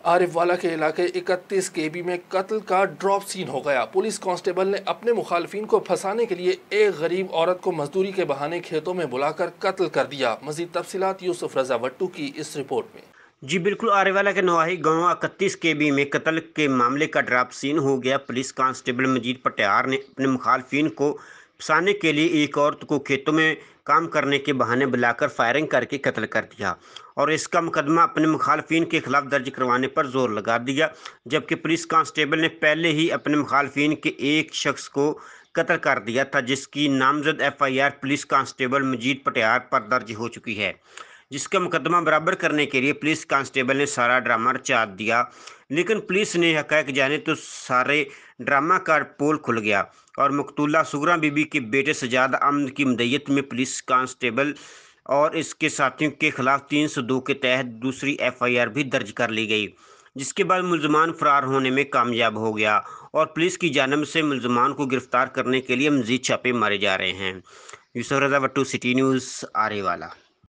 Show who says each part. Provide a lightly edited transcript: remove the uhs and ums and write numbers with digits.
Speaker 1: عارف والا کے علاقے 31 KB میں قتل کا ڈراپ سین ہو گیا۔ پولیس کانسٹیبل نے اپنے مخالفین کو پھنسانے کے لیے ایک غریب عورت کو مزدوری کے بہانے کھیتوں میں بلا کر قتل کر دیا۔ مزید تفصیلات یوسف رضا وٹو کی اس رپورٹ میں۔
Speaker 2: جی بالکل، آرے والا کے نواحی گاؤں 31 KB میں قتل کے معاملے کا ڈراپ سین ہو گیا۔ پولیس کانسٹیبل مجید پٹیار نے اپنے مخالفین کو پھنسانے کے لیے ایک عورت کو کھیتوں میں کام کرنے کے بہانے بلا کر فائرنگ کر کے قتل کر دیا اور اس کا مقدمہ اپنے مخالفین کے خلاف درج کروانے پر زور لگا دیا، جبکہ پولیس کانسٹیبل نے پہلے ہی اپنے مخالفین کے ایک شخص کو قتل کر دیا تھا، جس کی نامزد FIR پولیس کانسٹیبل مجید پٹیار پر درج ہو چکی ہے، جس کا مقدمہ برابر کرنے کے لیے پولیس کانسٹیبل نے سارا ڈرامہ رچا دیا۔ لیکن پولیس نے حقائق جانے تو سارے ڈرامہ کا پول کھل گیا اور مقتولہ سغرا بی بی کے بیٹے سجاد احمد کی مدعیت میں پولیس کانسٹیبل اور اس کے ساتھیوں کے خلاف 302 کے تحت دوسری FIR بھی درج کر لی گئی، جس کے بعد ملزمان فرار ہونے میں کامیاب ہو گیا اور پولیس کی جانب سے ملزمان کو گرفتار کرنے کے لیے مزید چھاپے مارے جا رہے ہیں۔ یوسف رضا وٹو، سٹی نیوز، آرے والا۔